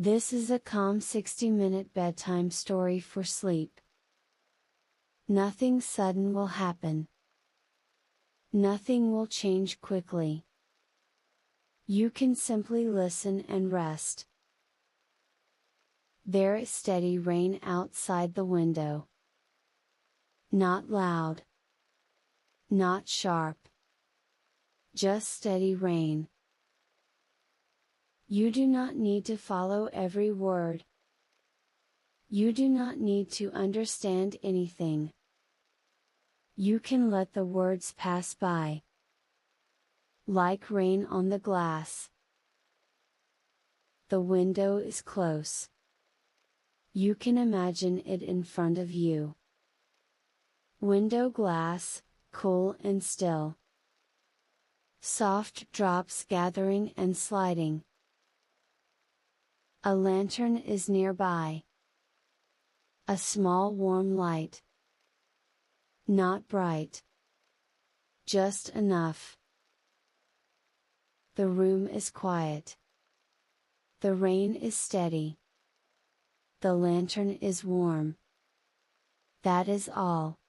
This is a calm 60-minute bedtime story for sleep. Nothing sudden will happen. Nothing will change quickly. You can simply listen and rest. There is steady rain outside the window. Not loud. Not sharp. Just steady rain. You do not need to follow every word. You do not need to understand anything. You can let the words pass by. Like rain on the glass. The window is close. You can imagine it in front of you. Window glass, cool and still. Soft drops gathering and sliding. A lantern is nearby. A small warm light. Not bright. Just enough. The room is quiet. The rain is steady. The lantern is warm. That is all.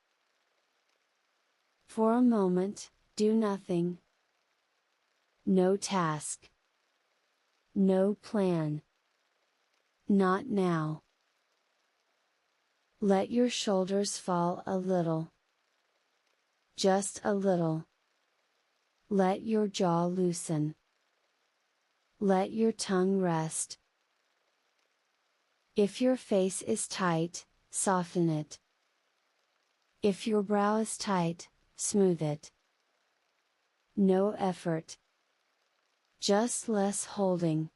For a moment, do nothing. No task. No plan. Not now. Let your shoulders fall a little. Just a little. Let your jaw loosen. Let your tongue rest. If your face is tight, soften it. If your brow is tight, smooth it. No effort. Just less holding.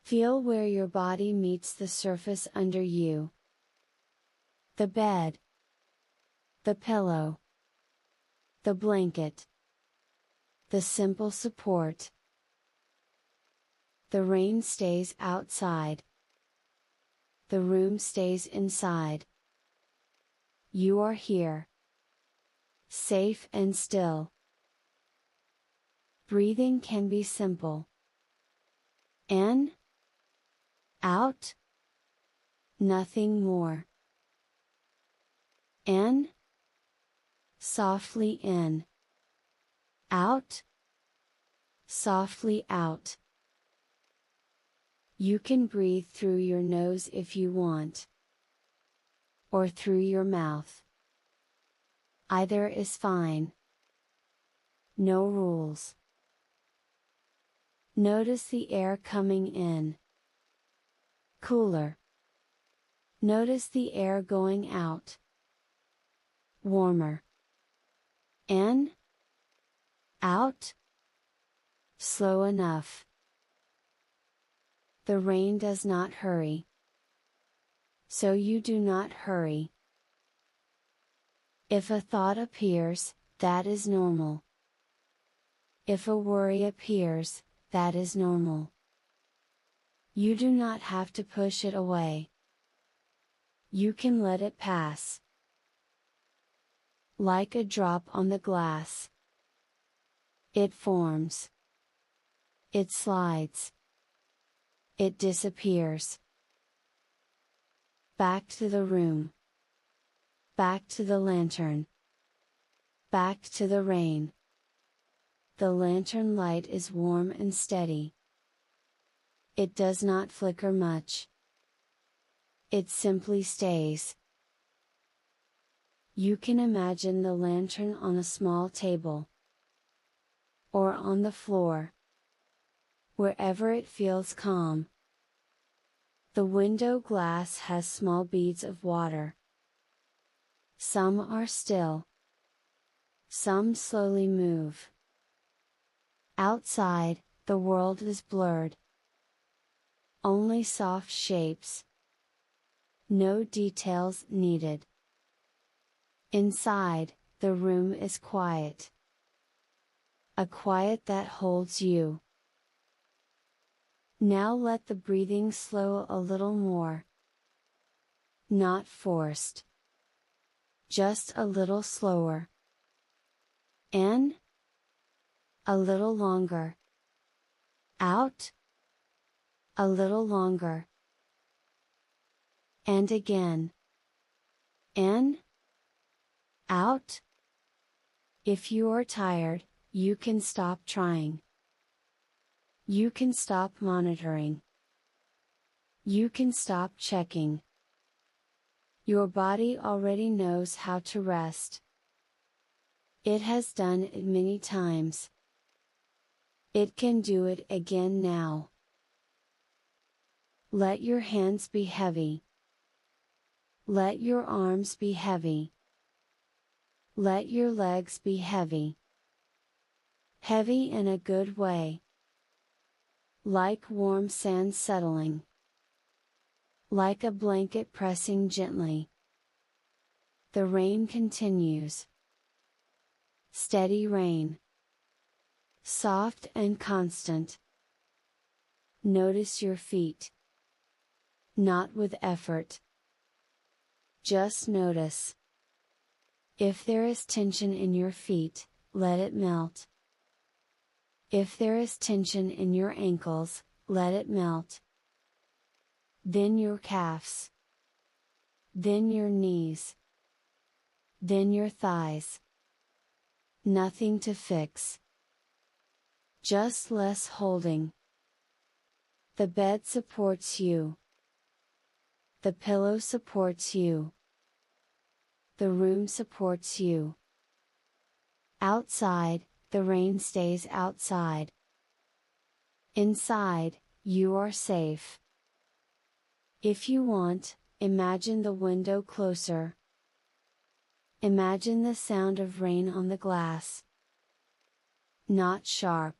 Feel where your body meets the surface under you. The bed. The pillow. The blanket. The simple support. The rain stays outside. The room stays inside. You are here. Safe and still. Breathing can be simple. In. Out. Nothing more. In. Softly in. Out. Softly out. You can breathe through your nose if you want. Or through your mouth. Either is fine. No rules. Notice the air coming in. Cooler. Notice the air going out. Warmer. In. Out. Slow enough. The rain does not hurry. So you do not hurry. If a thought appears, that is normal. If a worry appears, that is normal. You do not have to push it away. You can let it pass. Like a drop on the glass. It forms. It slides. It disappears. Back to the room. Back to the lantern. Back to the rain. The lantern light is warm and steady. It does not flicker much. It simply stays. You can imagine the lantern on a small table. Or on the floor. Wherever it feels calm. The window glass has small beads of water. Some are still. Some slowly move. Outside, the world is blurred. Only soft shapes. No details needed. Inside, the room is quiet. A quiet that holds you. Now let the breathing slow a little more. Not forced. Just a little slower. In. A little longer. Out. A little longer. And again. In. Out. If you are tired, you can stop trying. You can stop monitoring. You can stop checking. Your body already knows how to rest. It has done it many times. It can do it again now. Let your hands be heavy. Let your arms be heavy. Let your legs be heavy. Heavy in a good way. Like warm sand settling. Like a blanket pressing gently. The rain continues. Steady rain. Soft and constant. Notice your feet. Not with effort. Just notice. If there is tension in your feet, let it melt. If there is tension in your ankles, let it melt. Then your calves. Then your knees. Then your thighs. Nothing to fix. Just less holding. The bed supports you. The pillow supports you. The room supports you. Outside, the rain stays outside. Inside, you are safe. If you want, imagine the window closer. Imagine the sound of rain on the glass. Not sharp.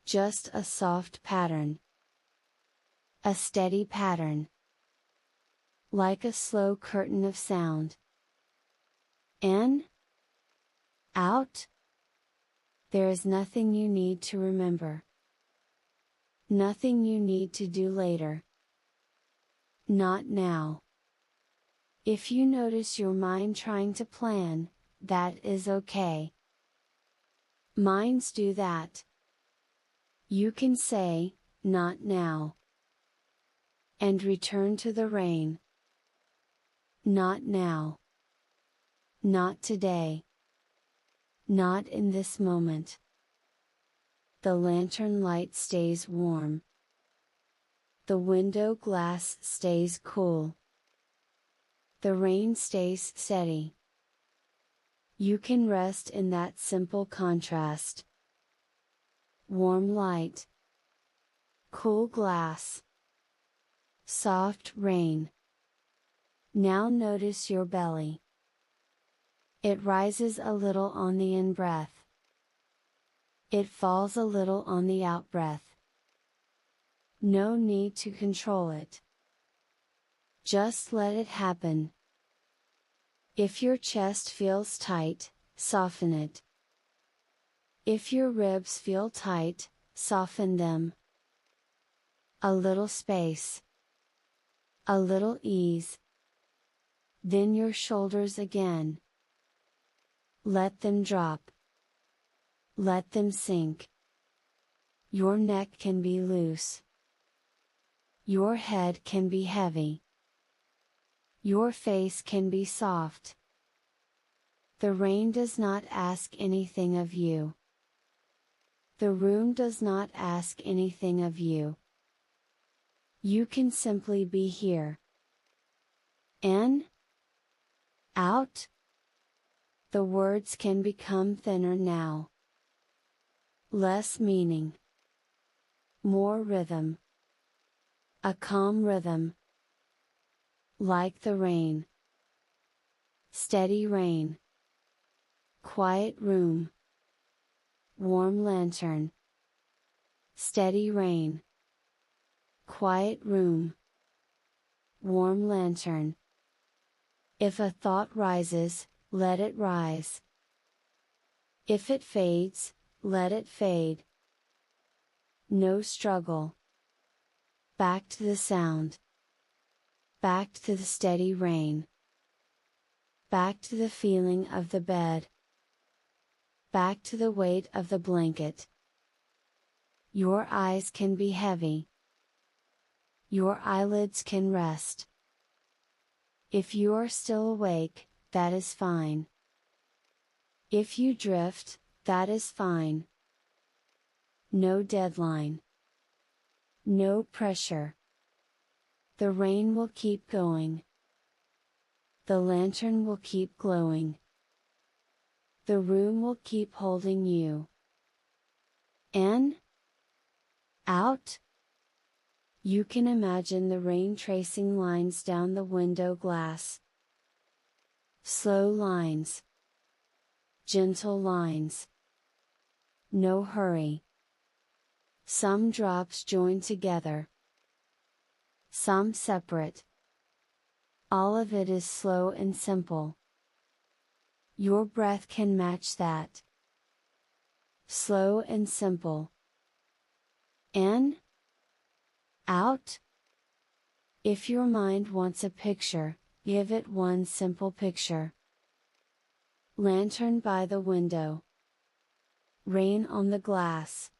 Just a soft pattern. A steady pattern. Like a slow curtain of sound. In. Out. There is nothing you need to remember. Nothing you need to do later. Not now. If you notice your mind trying to plan, that is okay. Minds do that. You can say, not now. And return to the rain. Not now. Not today. Not in this moment. The lantern light stays warm. The window glass stays cool. The rain stays steady. You can rest in that simple contrast. Warm light. Cool glass. Soft rain. Now notice your belly. It rises a little on the in-breath. It falls a little on the out-breath. No need to control it. Just let it happen. If your chest feels tight, soften it. If your ribs feel tight, soften them. A little space. A little ease. Then your shoulders again. Let them drop. Let them sink. Your neck can be loose. Your head can be heavy. Your face can be soft. The rain does not ask anything of you. The room does not ask anything of you. You can simply be here. In. Out. The words can become thinner now. Less meaning. More rhythm. A calm rhythm. Like the rain. Steady rain. Quiet room. Warm lantern. Steady rain. Quiet room. Warm lantern. If a thought rises, let it rise. If it fades, let it fade. No struggle. Back to the sound. Back to the steady rain. Back to the feeling of the bed. Back to the weight of the blanket. Your eyes can be heavy. Your eyelids can rest. If you are still awake, that is fine. If you drift, that is fine. No deadline. No pressure. The rain will keep going. The lantern will keep glowing. The room will keep holding you. In? Out? You can imagine the rain tracing lines down the window glass. Slow lines. Gentle lines. No hurry. Some drops join together. Some separate. All of it is slow and simple. Your breath can match that. Slow and simple. In? Out? If your mind wants a picture, give it one simple picture. Lantern by the window. Rain on the glass.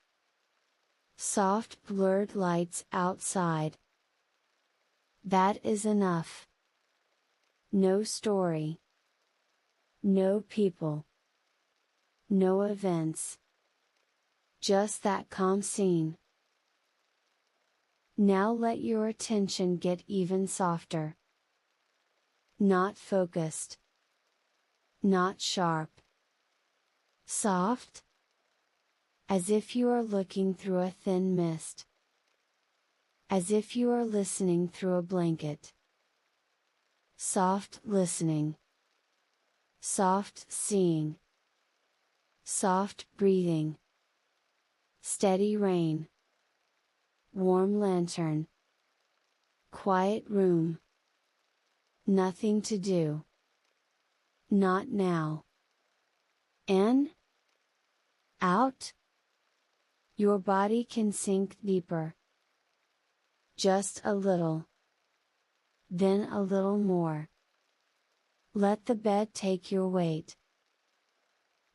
Soft blurred lights outside. That is enough. No story. No people. No events. Just that calm scene. Now let your attention get even softer. Not focused. Not sharp. Soft? As if you are looking through a thin mist. As if you are listening through a blanket. Soft listening. Soft seeing. Soft breathing. Steady rain. Warm lantern. Quiet room. Nothing to do. Not now. In? Out? Your body can sink deeper. Just a little. Then a little more. Let the bed take your weight.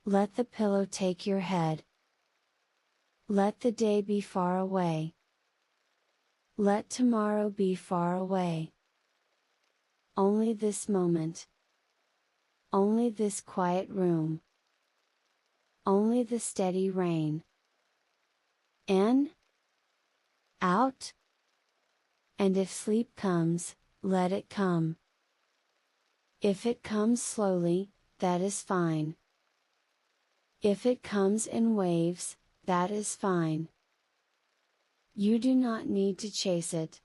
Let the pillow take your head. Let the day be far away. Let tomorrow be far away. Only this moment. Only this quiet room. Only the steady rain. In? Out? And if sleep comes, let it come. If it comes slowly, that is fine. If it comes in waves, that is fine. You do not need to chase it.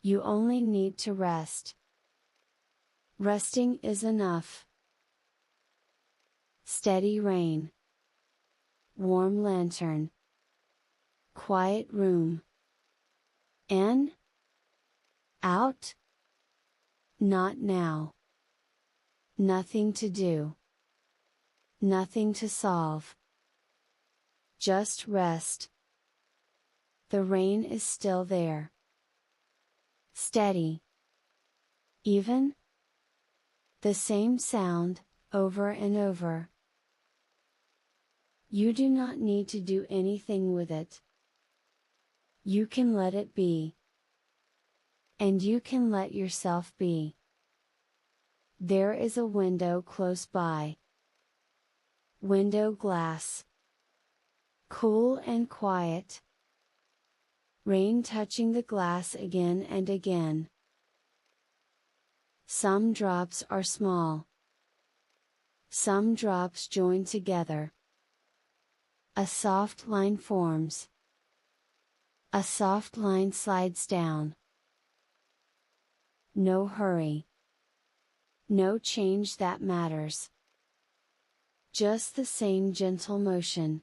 You only need to rest. Resting is enough. Steady rain. Warm lantern. Quiet room. In? Out? Not now. Nothing to do. Nothing to solve. Just rest. The rain is still there. Steady. Even? The same sound, over and over. You do not need to do anything with it. You can let it be. And you can let yourself be. There is a window close by. Window glass. Cool and quiet. Rain touching the glass again and again. Some drops are small. Some drops join together. A soft line forms. A soft line slides down. No hurry. No change that matters. Just the same gentle motion.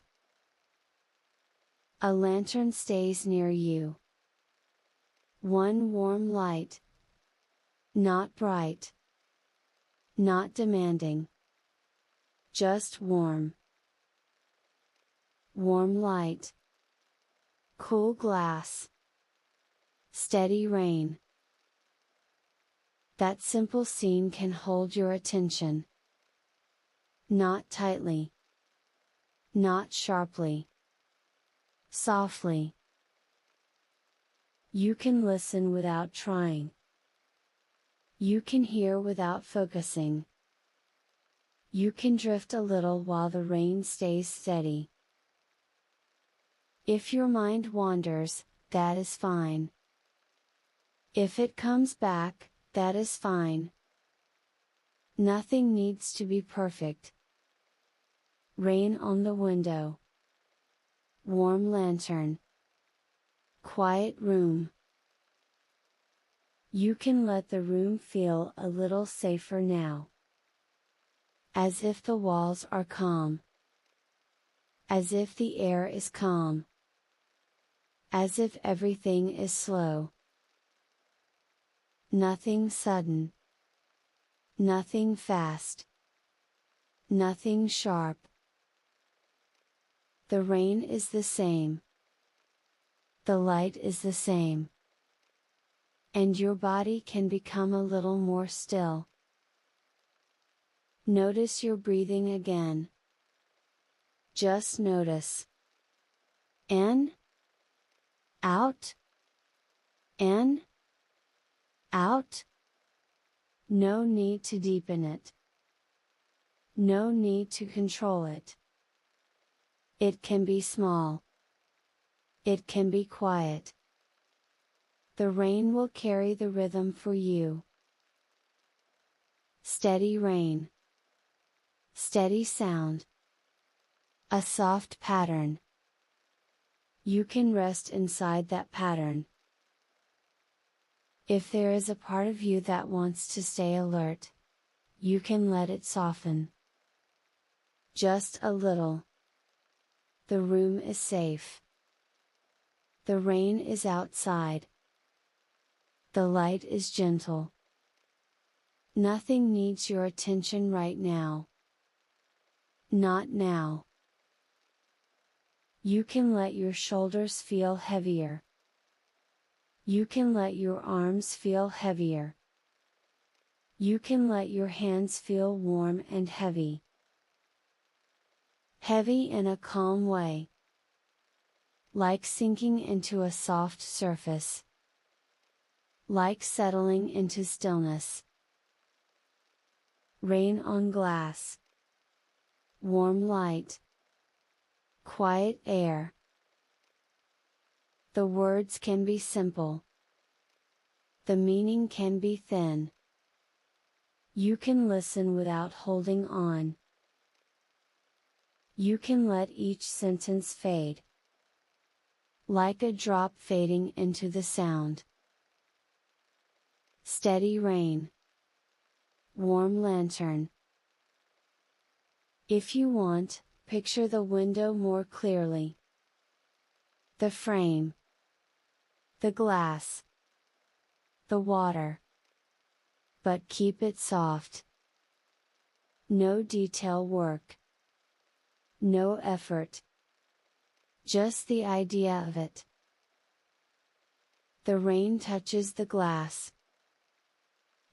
A lantern stays near you. One warm light. Not bright. Not demanding. Just warm. Warm light. Cool glass. Steady rain. That simple scene can hold your attention. Not tightly. Not sharply. Softly. You can listen without trying. You can hear without focusing. You can drift a little while the rain stays steady. If your mind wanders, that is fine. If it comes back, that is fine. Nothing needs to be perfect. Rain on the window. Warm lantern. Quiet room. You can let the room feel a little safer now. As if the walls are calm. As if the air is calm. As if everything is slow. Nothing sudden. Nothing fast. Nothing sharp. The rain is the same. The light is the same. And your body can become a little more still. Notice your breathing again. Just notice. In. Out. In. Out. No need to deepen it. No need to control it. It can be small. It can be quiet. The rain will carry the rhythm for you. Steady rain. Steady sound. A soft pattern. You can rest inside that pattern. If there is a part of you that wants to stay alert, you can let it soften. Just a little. The room is safe. The rain is outside. The light is gentle. Nothing needs your attention right now. Not now. You can let your shoulders feel heavier. You can let your arms feel heavier. You can let your hands feel warm and heavy. Heavy in a calm way. Like sinking into a soft surface. Like settling into stillness. Rain on glass. Warm light. Quiet air. The words can be simple. The meaning can be thin. You can listen without holding on. You can let each sentence fade. Like a drop fading into the sound. Steady rain. Warm lantern. If you want, picture the window more clearly. The frame. The glass. The water. But keep it soft. No detail work. No effort. Just the idea of it. The rain touches the glass.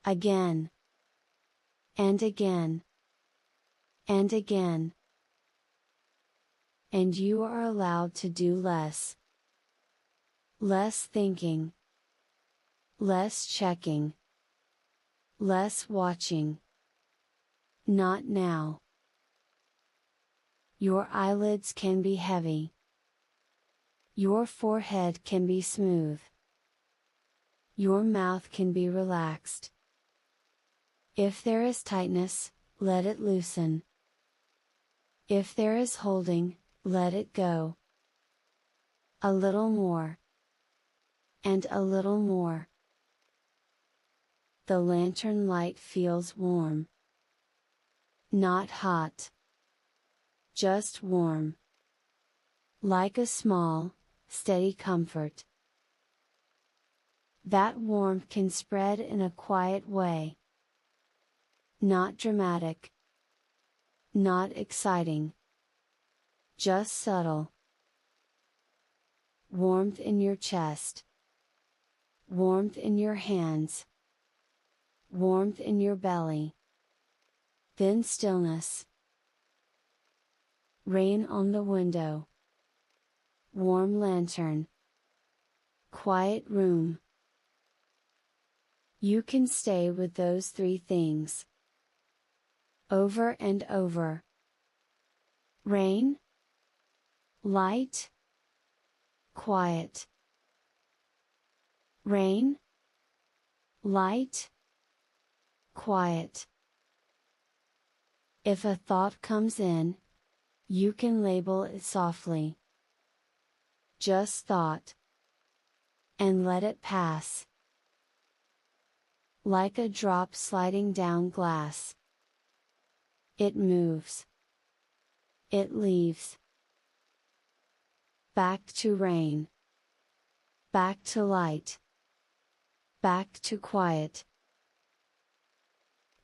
Again. And again. And again. And you are allowed to do less. Less thinking. Less checking. Less watching. Not now. Your eyelids can be heavy. Your forehead can be smooth. Your mouth can be relaxed. If there is tightness, let it loosen. If there is holding, let it go. A little more. And a little more. The lantern light feels warm. Not hot. Just warm. Like a small, steady comfort. That warmth can spread in a quiet way. Not dramatic. Not exciting. Just subtle. Warmth in your chest. Warmth in your hands. Warmth in your belly. Then stillness. Rain on the window. Warm lantern. quiet room. You can stay with those three things over and over. Rain, light, quiet. Rain, light, quiet. If a thought comes in, you can label it softly. Just thought. And let it pass. Like a drop sliding down glass. It moves. It leaves. Back to rain. Back to light. Back to quiet.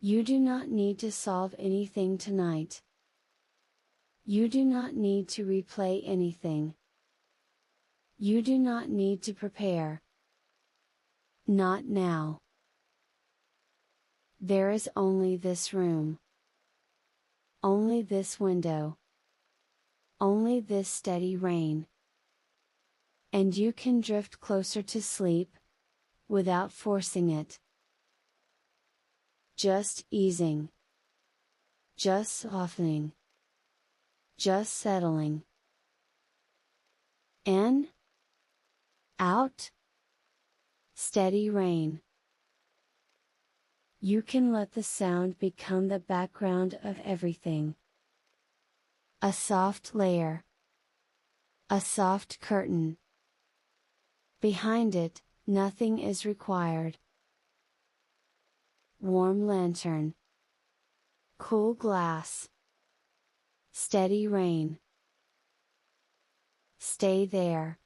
You do not need to solve anything tonight. You do not need to replay anything. You do not need to prepare. Not now. There is only this room. Only this window. Only this steady rain. And you can drift closer to sleep, without forcing it. Just easing. Just softening. Just settling. In. Out. Steady rain. You can let the sound become the background of everything. A soft layer. A soft curtain. Behind it, nothing is required. Warm lantern. Cool glass. Steady rain. Stay there.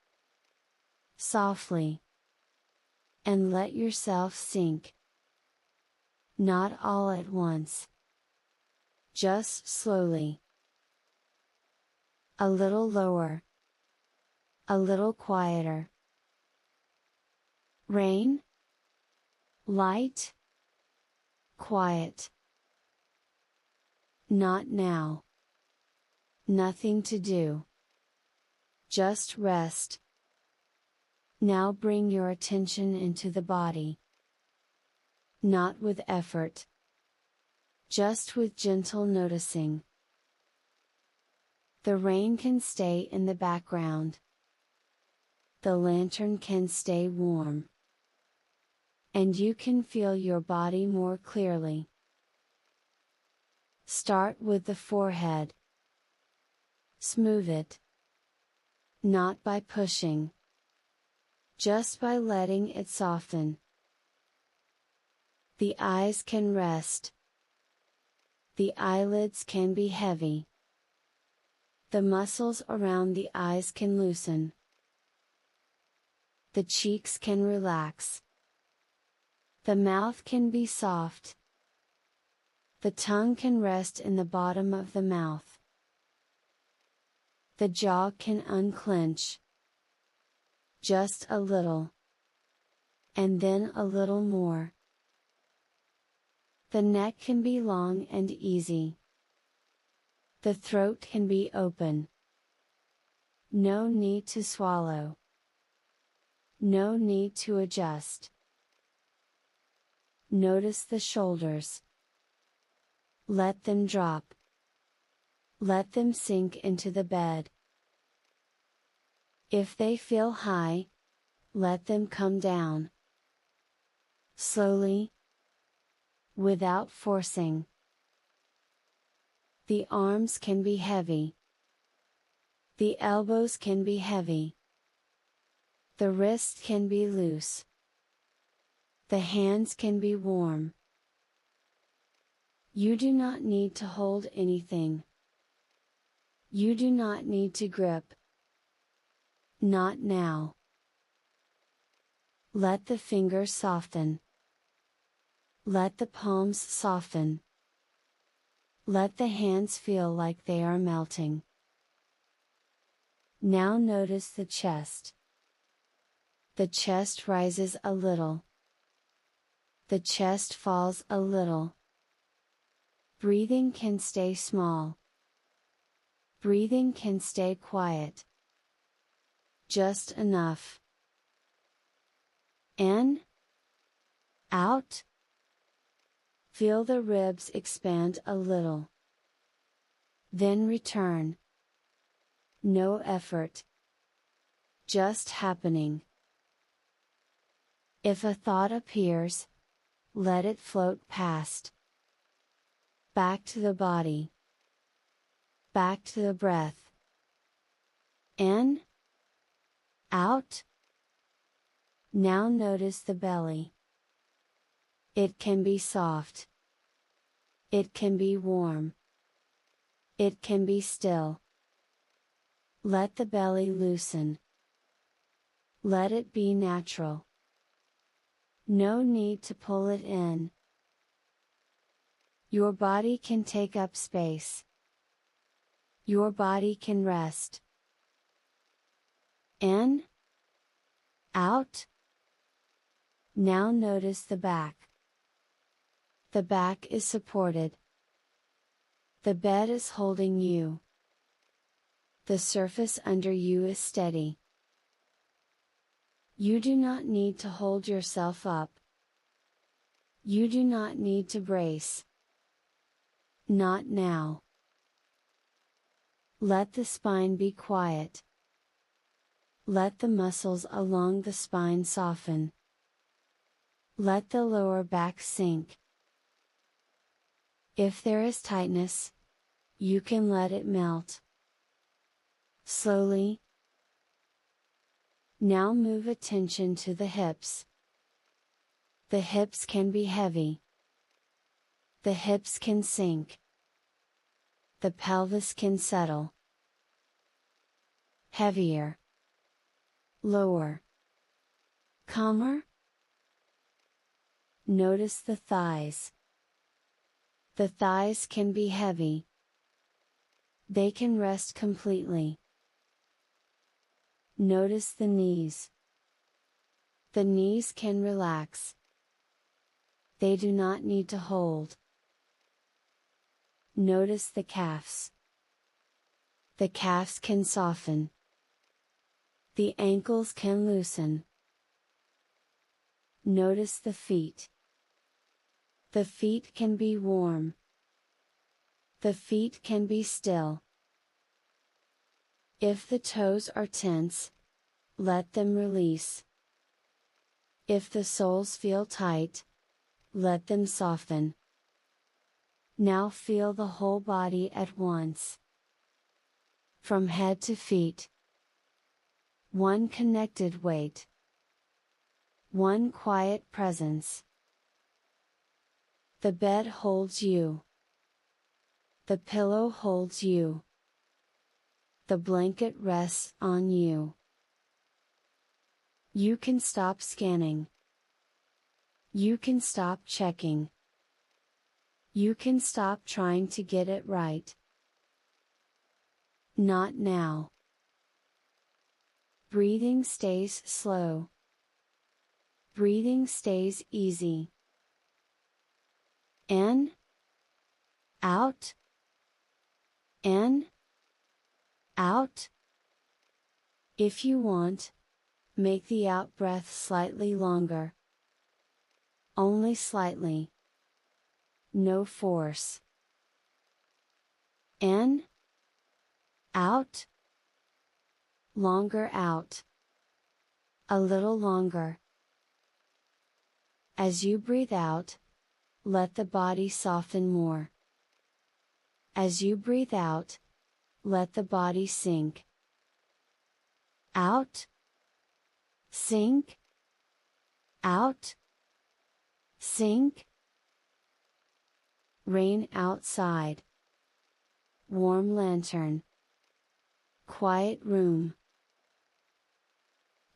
Softly. And let yourself sink. Not all at once. Just slowly. A little lower. A little quieter. Rain. Light. Quiet. Not now. Nothing to do. Just rest. Now bring your attention into the body. Not with effort. Just with gentle noticing. The rain can stay in the background. The lantern can stay warm. And you can feel your body more clearly. Start with the forehead. Smooth it. Not by pushing. Just by letting it soften. The eyes can rest. The eyelids can be heavy. The muscles around the eyes can loosen. The cheeks can relax. The mouth can be soft. The tongue can rest in the bottom of the mouth. The jaw can unclench. Just a little. And then a little more. The neck can be long and easy. The throat can be open. No need to swallow. No need to adjust. Notice the shoulders. Let them drop. Let them sink into the bed. If they feel high, let them come down. Slowly. Without forcing. The arms can be heavy. The elbows can be heavy. The wrist can be loose. The hands can be warm. You do not need to hold anything. You do not need to grip. Not now. Let the fingers soften. Let the palms soften. Let the hands feel like they are melting. Now notice the chest. The chest rises a little. The chest falls a little. Breathing can stay small. Breathing can stay quiet. Just enough. In, out. Feel the ribs expand a little. Then return. No effort. Just happening. If a thought appears, let it float past. Back to the body. Back to the breath. In, out. Now notice the belly. It can be soft. It can be warm. It can be still. Let the belly loosen. Let it be natural. No need to pull it in. Your body can take up space. Your body can rest. In, out. Now notice the back. The back is supported. The bed is holding you. The surface under you is steady. You do not need to hold yourself up. You do not need to brace. Not now. Let the spine be quiet. Let the muscles along the spine soften. Let the lower back sink. If there is tightness, you can let it melt. Slowly. Now move attention to the hips. The hips can be heavy. The hips can sink. The pelvis can settle. Heavier. Lower. Calmer. Notice the thighs. The thighs can be heavy. They can rest completely. Notice the knees. The knees can relax. They do not need to hold. Notice the calves. The calves can soften. The ankles can loosen. Notice the feet. The feet can be warm. The feet can be still. If the toes are tense, let them release. If the soles feel tight, let them soften. Now feel the whole body at once. From head to feet. One connected weight. One quiet presence. The bed holds you. The pillow holds you. The blanket rests on you. You can stop scanning. You can stop checking. You can stop trying to get it right. Not now. Breathing stays slow. Breathing stays easy. In, out. In, out. If you want, make the out breath slightly longer. Only slightly. No force. In, out. Longer out. A little longer. As you breathe out, let the body soften more. As you breathe out, let the body sink. Out. Sink. Out. Sink. Rain outside. Warm lantern. Quiet room.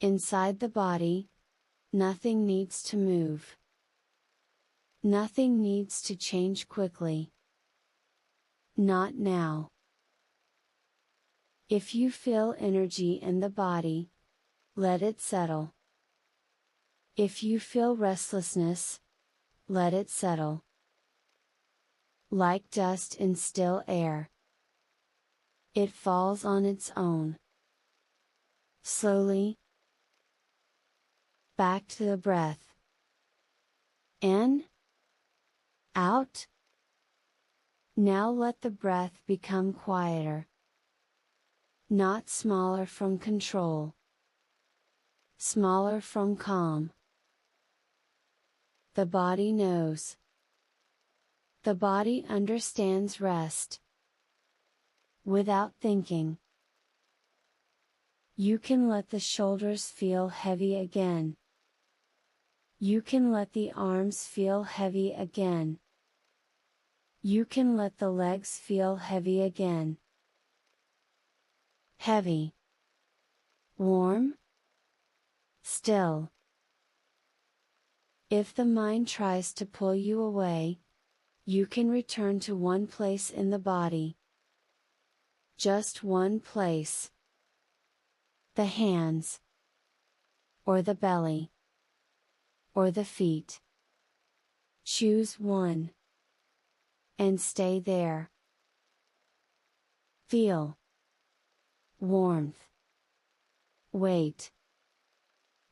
Inside the body, nothing needs to move. Nothing needs to change quickly. Not now. If you feel energy in the body, let it settle. If you feel restlessness, let it settle. Like dust in still air. It falls on its own. Slowly. Back to the breath. In. Out. Now let the breath become quieter. Not smaller from control. Smaller from calm. The body knows. The body understands rest. Without thinking. You can let the shoulders feel heavy again. You can let the arms feel heavy again. You can let the legs feel heavy again. Heavy. Warm. Still. If the mind tries to pull you away, you can return to one place in the body. Just one place. The hands. Or the belly. Or the feet. Choose one. And stay there. Feel. Warmth. Weight.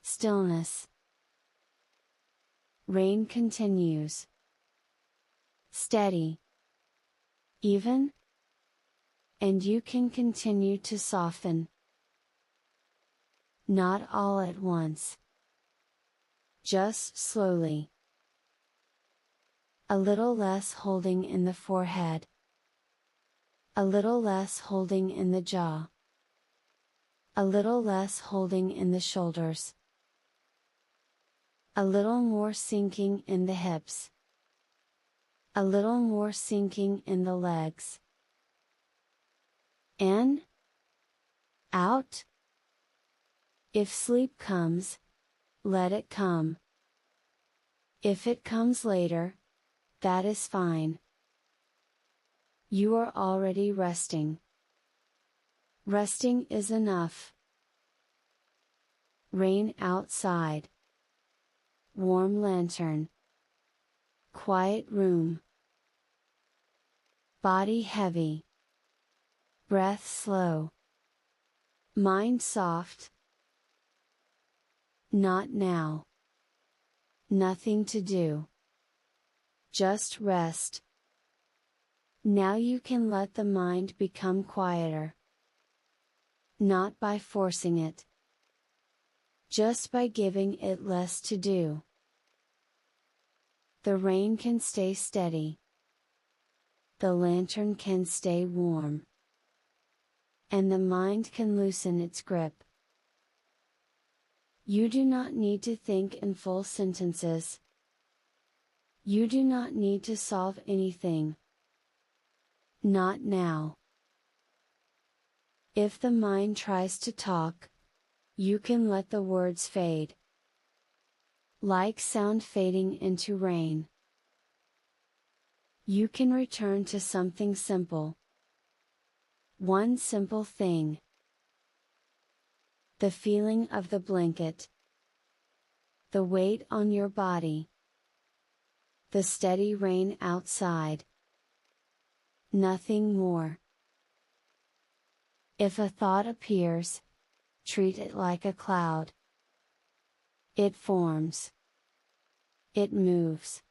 Stillness. Rain continues. Steady. Even. And you can continue to soften. Not all at once. Just slowly. A little less holding in the forehead. A little less holding in the jaw. A little less holding in the shoulders. A little more sinking in the hips. A little more sinking in the legs. In. Out. If sleep comes, let it come. If it comes later, that is fine. You are already resting. Resting is enough. Rain outside. Warm lantern. Quiet room. Body heavy. Breath slow. Mind soft. Not now. Nothing to do. Just rest. Now you can let the mind become quieter. Not by forcing it. Just by giving it less to do. The rain can stay steady. The lantern can stay warm. And the mind can loosen its grip. You do not need to think in full sentences. You do not need to solve anything. Not now. If the mind tries to talk, you can let the words fade. Like sound fading into rain. You can return to something simple. One simple thing. The feeling of the blanket. The weight on your body. The steady rain outside. Nothing more. If a thought appears, treat it like a cloud. It forms. It moves.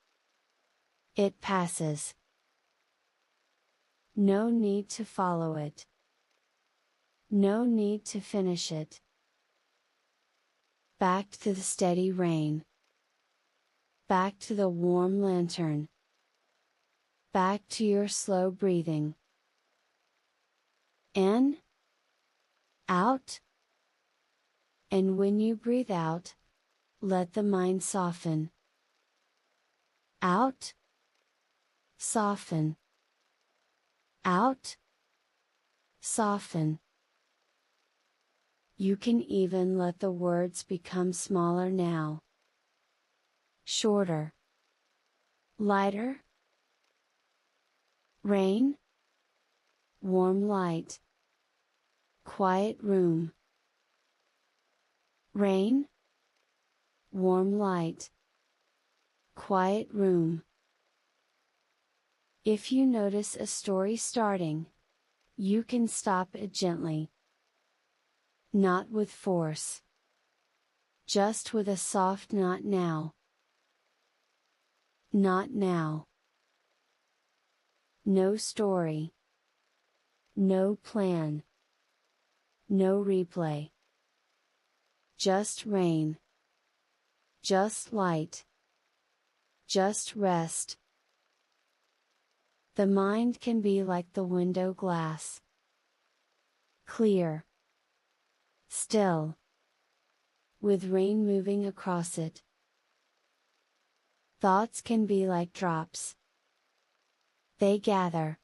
It passes. No need to follow it. No need to finish it. Back to the steady rain. Back to the warm lantern. Back to your slow breathing. In. Out. And when you breathe out, let the mind soften. Out. Soften. Out. Soften. You can even let the words become smaller now. Shorter. Lighter. Rain. Warm light. Quiet room. Rain. Warm light. Quiet room. If you notice a story starting, you can stop it gently. Not with force. just with a soft not now. Not now. No story. No plan. No replay. Just rain. Just light. Just rest. The mind can be like the window glass. Clear. Still. With rain moving across it. Thoughts can be like drops. They gather.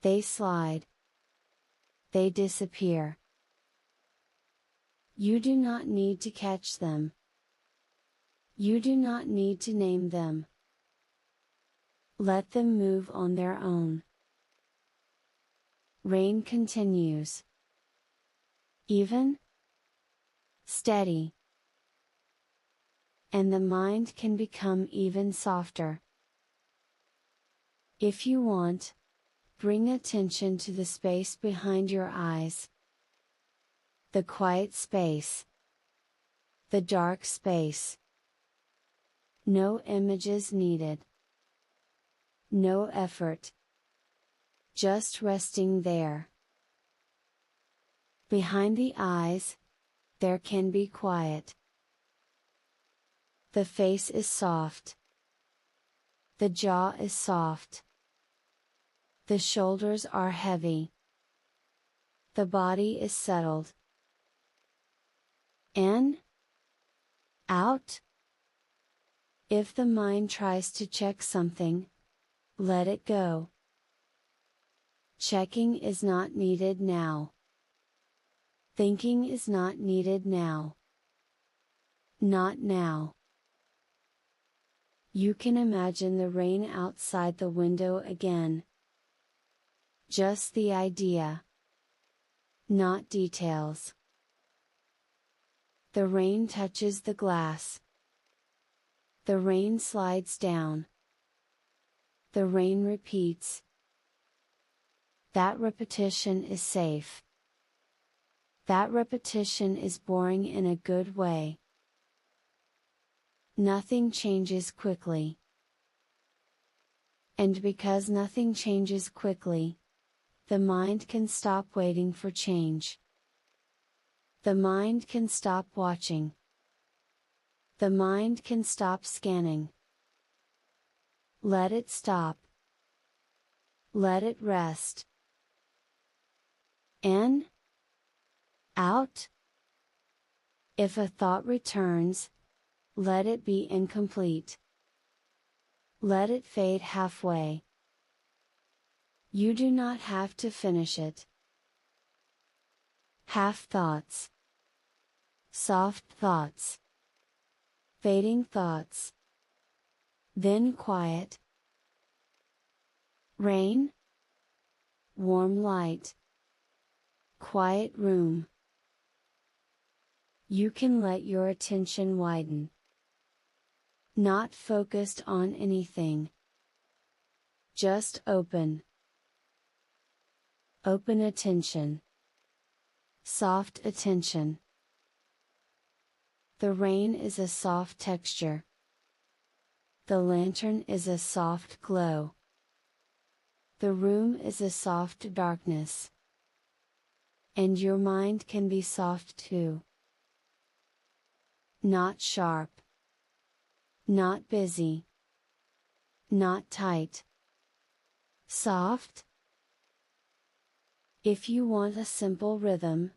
They slide. They disappear. You do not need to catch them. You do not need to name them. Let them move on their own. Rain continues. Even. Steady. And the mind can become even softer. If you want, bring attention to the space behind your eyes. The quiet space. The dark space. No images needed. No effort. Just resting there. Behind the eyes, there can be quiet. The face is soft. The jaw is soft. The shoulders are heavy. The body is settled. In. Out. If the mind tries to check something, let it go. Checking is not needed now. Thinking is not needed now. Not now. You can imagine the rain outside the window again. Just the idea. Not details. The rain touches the glass. The rain slides down. The rain repeats. That repetition is safe. That repetition is boring in a good way. Nothing changes quickly. And because nothing changes quickly, the mind can stop waiting for change. The mind can stop watching. The mind can stop scanning. Let it stop. Let it rest. In. Out. If a thought returns, let it be incomplete. Let it fade halfway. You do not have to finish it. Half thoughts. Soft thoughts. Fading thoughts. Then quiet. Rain. Warm light. Quiet room. You can let your attention widen. Not focused on anything. Just open. Open attention. Soft attention. The rain is a soft texture. The lantern is a soft glow. The room is a soft darkness. And your mind can be soft too. Not sharp. Not busy. Not tight. Soft. If you want a simple rhythm,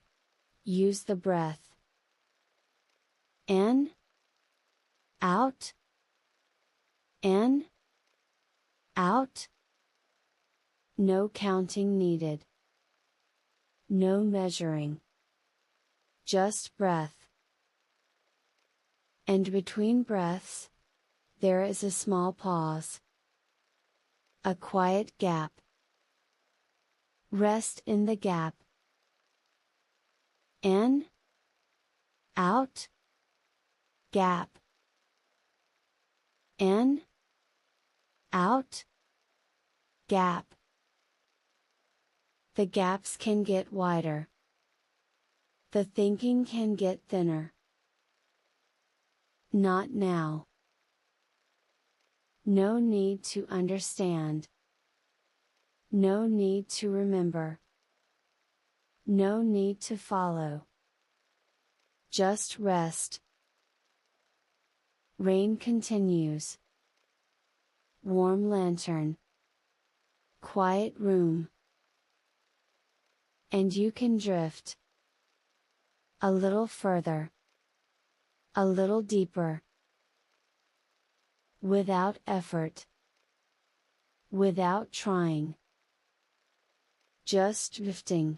use the breath. In. Out. In. Out. No counting needed. No measuring. Just breath. And between breaths, there is a small pause. A quiet gap. Rest in the gap. In. Out. Gap. In. Out. Gap. The gaps can get wider. The thinking can get thinner. Not now. No need to understand. No need to remember. No need to follow. Just rest. Rain continues. Warm lantern. Quiet room. And you can drift. A little further. A little deeper. Without effort. Without trying. Just drifting.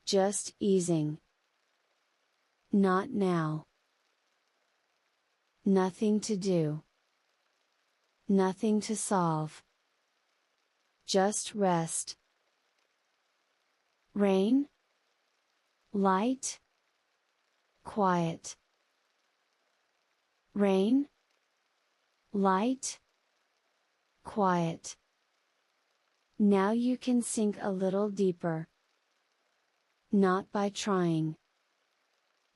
Just easing. Not now. Nothing to do. Nothing to solve. Just rest. Rain? Light? Quiet. Rain? Light? Quiet. Now you can sink a little deeper. Not by trying.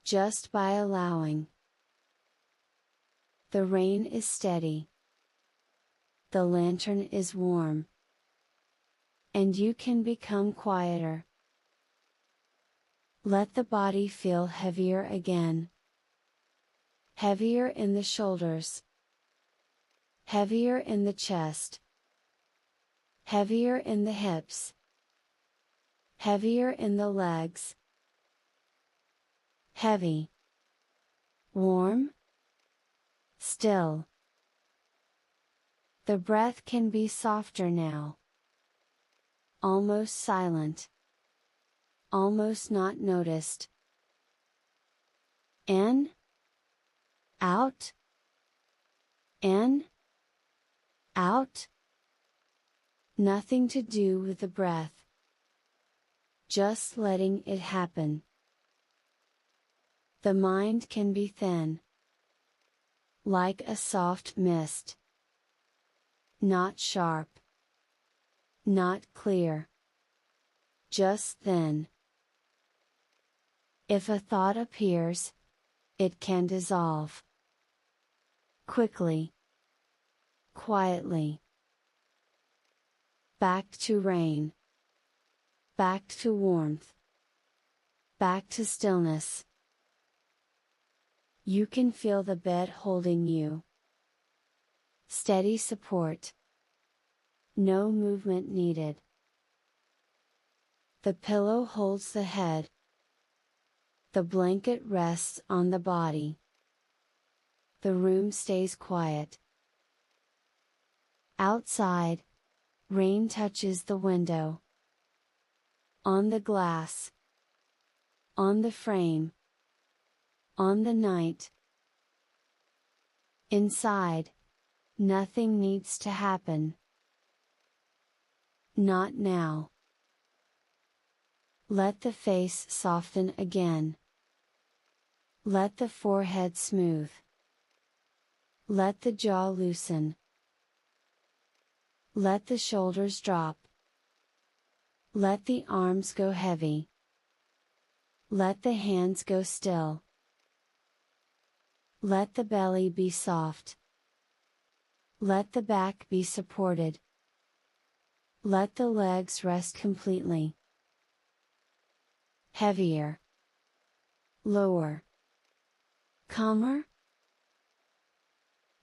Just by allowing. The rain is steady. The lantern is warm. And you can become quieter. Let the body feel heavier again. Heavier in the shoulders. Heavier in the chest. Heavier in the hips. Heavier in the legs. Heavy. Warm. Still. The breath can be softer now. Almost silent. Almost not noticed. In. Out. In. Out. Nothing to do with the breath. Just letting it happen. The mind can be thin. Like a soft mist. Not sharp. Not clear. Just thin. If a thought appears, it can dissolve. Quickly. Quietly. Back to rain. Back to warmth. Back to stillness. You can feel the bed holding you. Steady support. No movement needed. The pillow holds the head. The blanket rests on the body. The room stays quiet. Outside, rain touches the window. On the glass. On the frame. On the night. Inside, nothing needs to happen. Not now. Let the face soften again. Let the forehead smooth. Let the jaw loosen. Let the shoulders drop. Let the arms go heavy. Let the hands go still. Let the belly be soft. Let the back be supported. Let the legs rest completely. Heavier. Lower. Calmer.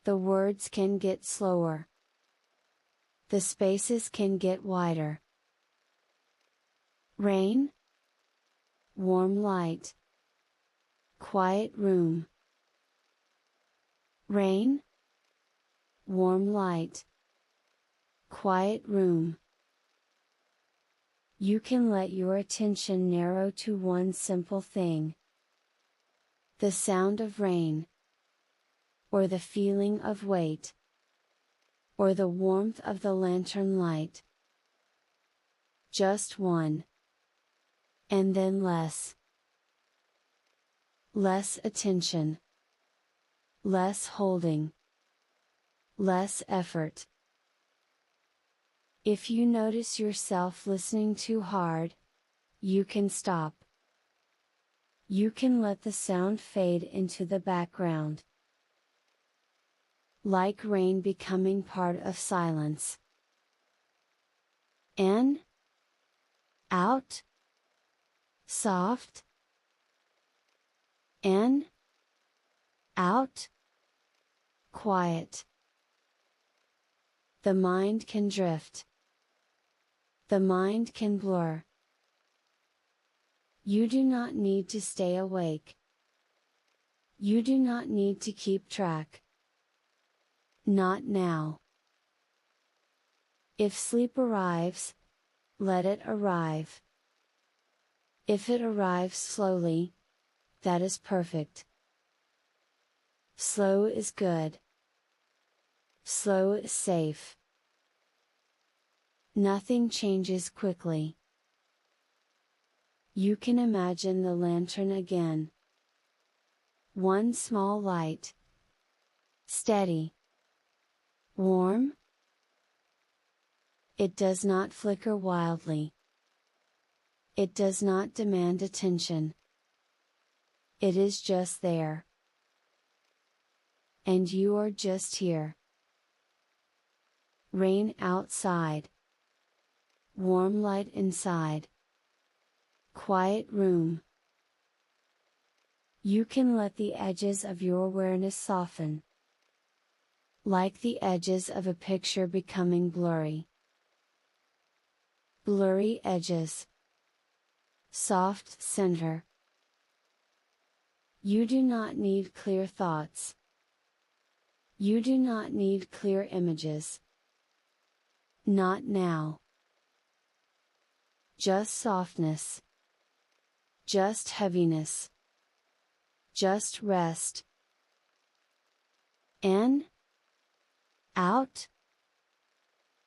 The words can get slower. The spaces can get wider. Rain. Warm light. Quiet room. Rain. Warm light. Quiet room. You can let your attention narrow to one simple thing. The sound of rain. Or the feeling of weight. Or the warmth of the lantern light. Just one. And then less. Less attention. Less holding. Less effort. If you notice yourself listening too hard, you can stop. You can let the sound fade into the background. Like rain becoming part of silence. In, out, soft. In, out, quiet. The mind can drift. The mind can blur. You do not need to stay awake. You do not need to keep track. Not now. If sleep arrives, let it arrive. If it arrives slowly, that is perfect. Slow is good. Slow is safe. Nothing changes quickly. You can imagine the lantern again. One small light. Steady. Warm. It does not flicker wildly. It does not demand attention. It is just there. And you are just here. Rain outside. Warm light inside. Quiet room. You can let the edges of your awareness soften. Like the edges of a picture becoming blurry. Blurry edges. Soft center. You do not need clear thoughts. You do not need clear images. Not now. Just softness. Just heaviness. Just rest. In, out.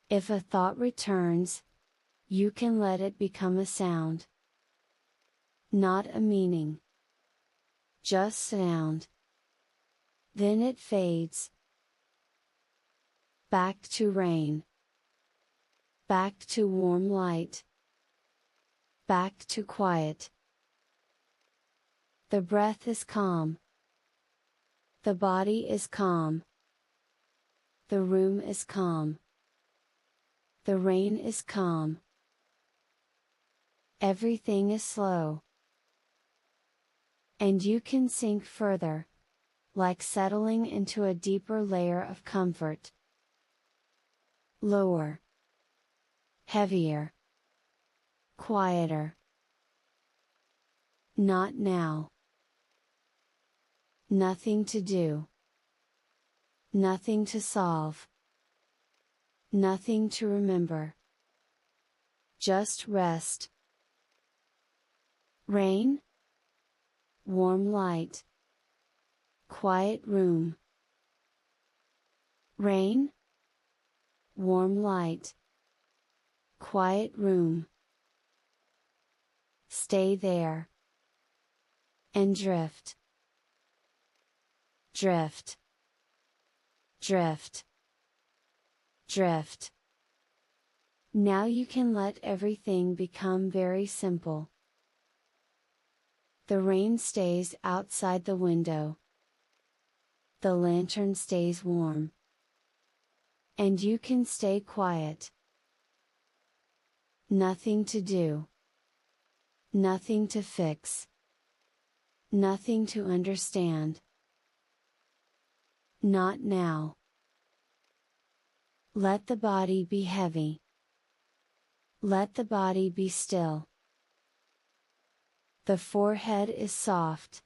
If a thought returns, you can let it become a sound. Not a meaning. Just sound. Then it fades. Back to rain. Back to warm light. Back to quiet. The breath is calm. The body is calm. The room is calm. The rain is calm. Everything is slow. And you can sink further, like settling into a deeper layer of comfort. Lower. Heavier. Quieter. Not now. Nothing to do. Nothing to solve. Nothing to remember. Just rest. Rain. Warm light. Quiet room. Rain. Warm light. Quiet room. Stay there. And drift. Drift. Drift. Drift. Now you can let everything become very simple. The rain stays outside the window. The lantern stays warm. And you can stay quiet. Nothing to do. Nothing to fix. Nothing to understand. Not now. Let the body be heavy. Let the body be still. The forehead is soft.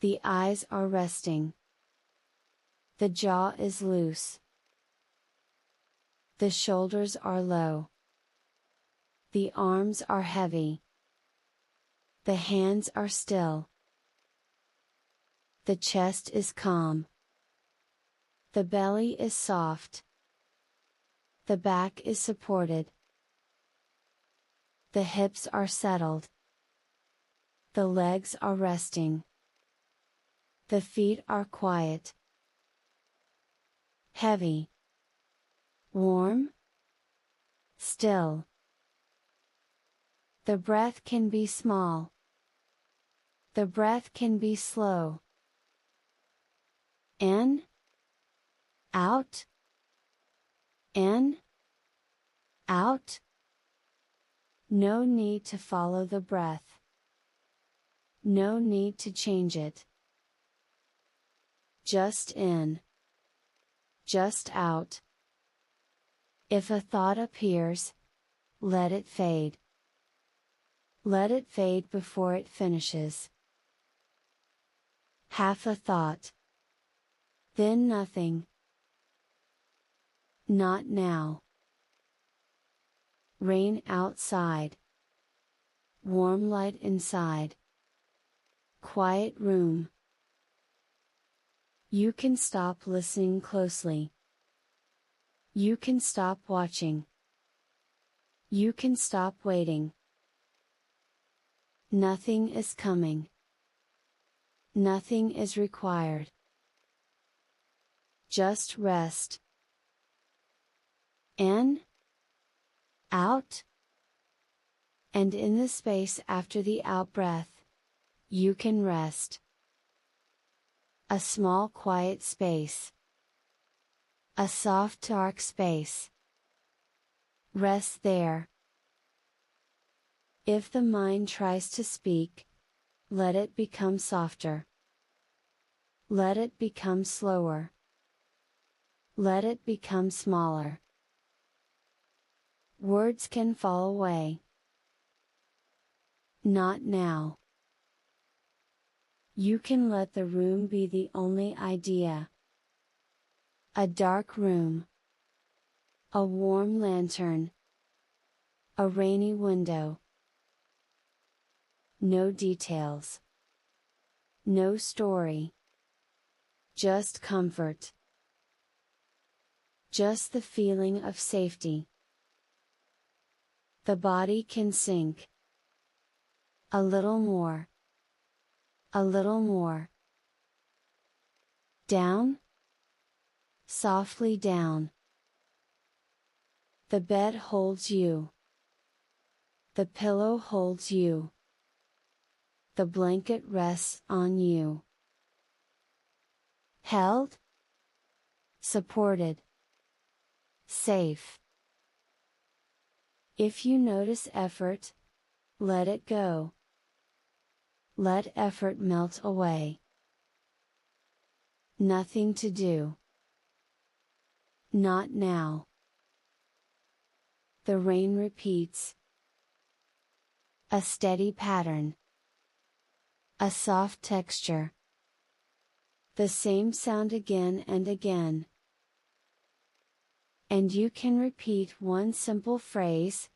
The eyes are resting. The jaw is loose. The shoulders are low. The arms are heavy. The hands are still. The chest is calm. The belly is soft. The back is supported. The hips are settled. The legs are resting. The feet are quiet. Heavy. Warm. Still. The breath can be small. The breath can be slow. In. out, in, out. No need to follow the breath. No need to change it. Just in. Just out. If a thought appears, let it fade. Let it fade before it finishes. Half a thought. Then nothing. Not now. Rain outside. Warm light inside. Quiet room. You can stop listening closely. You can stop watching. You can stop waiting. Nothing is coming. Nothing is required. Just rest. In, out, and in the space after the out breath, you can rest. A small quiet space. A soft dark space. Rest there. If the mind tries to speak, let it become softer. Let it become slower. Let it become smaller. Words can fall away. Not now. You can let the room be the only idea. A dark room. A warm lantern. A rainy window. No details. No story. Just comfort. Just the feeling of safety. The body can sink. A little more. A little more. Down. Softly down. The bed holds you. The pillow holds you. The blanket rests on you. Held. Supported. Safe. If you notice effort, let it go. Let effort melt away. Nothing to do. Not now. The rain repeats. A steady pattern. A soft texture. The same sound again and again. And you can repeat one simple phrase,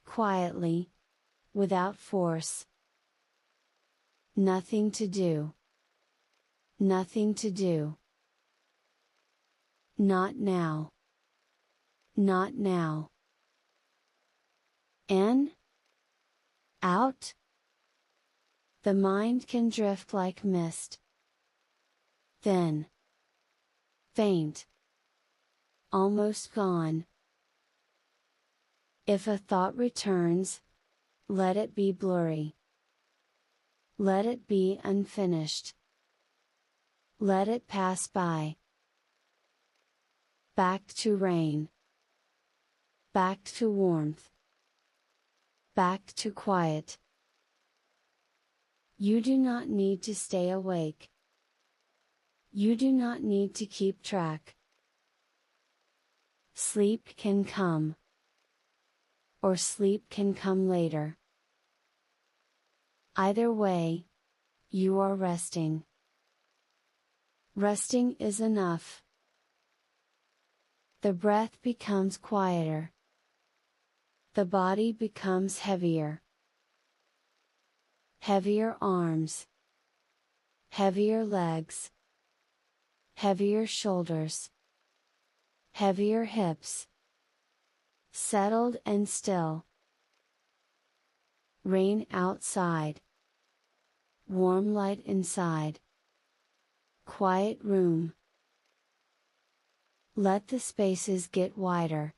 quietly, without force. Nothing to do. Nothing to do. Not now. Not now. In, out. The mind can drift like mist. Thin. Faint. Almost gone. If a thought returns, let it be blurry. Let it be unfinished. Let it pass by. Back to rain. Back to warmth. Back to quiet. You do not need to stay awake. You do not need to keep track. Sleep can come. Or sleep can come later. Either way, you are resting. Resting is enough. The breath becomes quieter. The body becomes heavier. Heavier arms. Heavier legs. Heavier shoulders. Heavier hips. Settled and still. Rain outside. Warm light inside. Quiet room. Let the spaces get wider.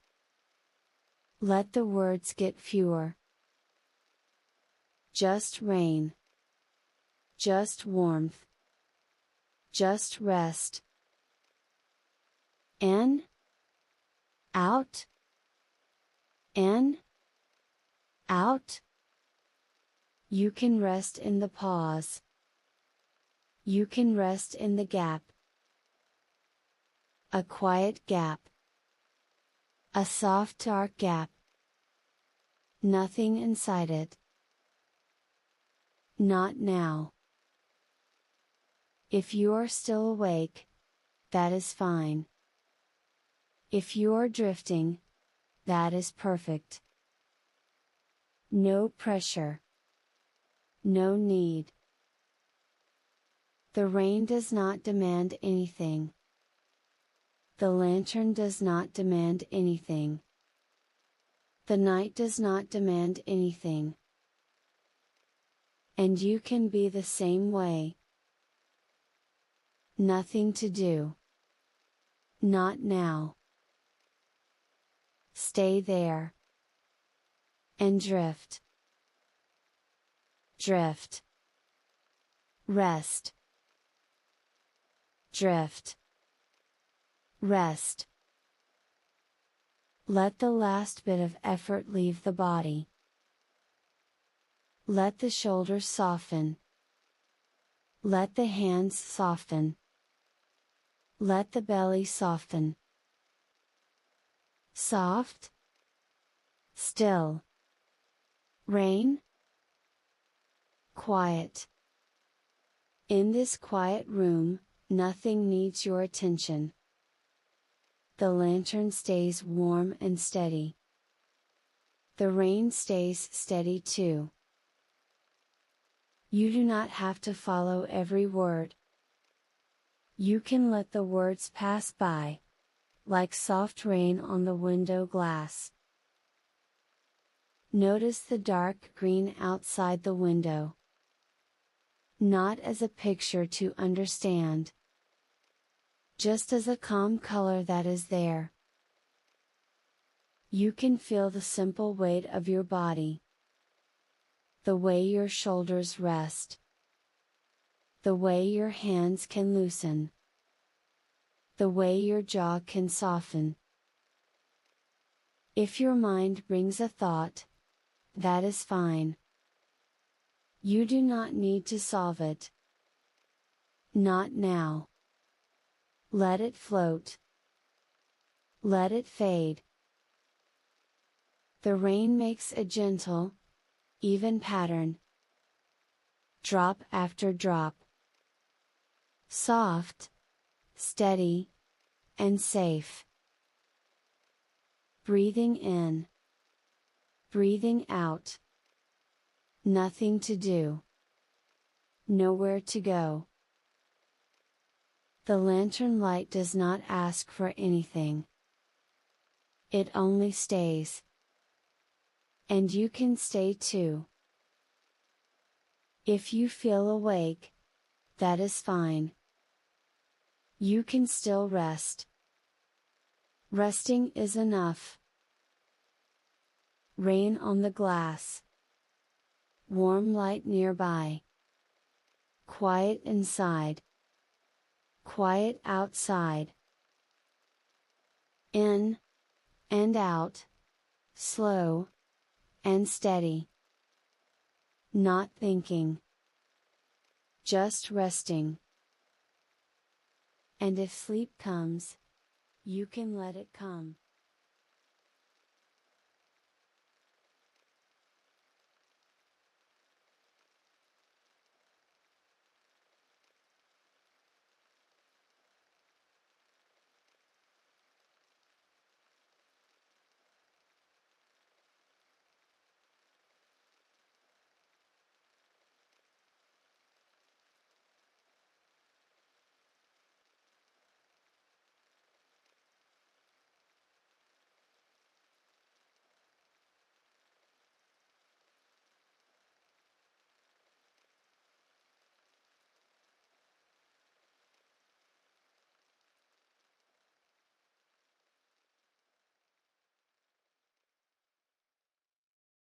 Let the words get fewer. Just rain. Just warmth. Just rest. In, out, in, out. You can rest in the pause. You can rest in the gap. A quiet gap. A soft dark gap. Nothing inside it. Not now. If you are still awake, that is fine. If you are drifting, that is perfect. No pressure. No need. The rain does not demand anything. The lantern does not demand anything. The night does not demand anything. And you can be the same way. Nothing to do. Not now. Stay there. And drift. Drift. Rest. Drift. Rest. Let the last bit of effort leave the body. Let the shoulders soften. Let the hands soften. Let the belly soften. Soft. Still. Rain. Quiet. In this quiet room, nothing needs your attention. The lantern stays warm and steady. The rain stays steady too. You do not have to follow every word. You can let the words pass by, like soft rain on the window glass. Notice the dark green outside the window. Not as a picture to understand, just as a calm color that is there. You can feel the simple weight of your body. The way your shoulders rest. The way your hands can loosen. The way your jaw can soften. If your mind brings a thought, that is fine. You do not need to solve it. Not now. Let it float. Let it fade. The rain makes a gentle, even pattern. Drop after drop. Soft, steady, and safe. Breathing in. Breathing out. Nothing to do. Nowhere to go. The lantern light does not ask for anything. It only stays. And you can stay too. If you feel awake, that is fine. You can still rest. Resting is enough. Rain on the glass. Warm light nearby. Quiet inside. Quiet outside. In, and out, slow, and steady. Not thinking. Just resting. And if sleep comes, you can let it come.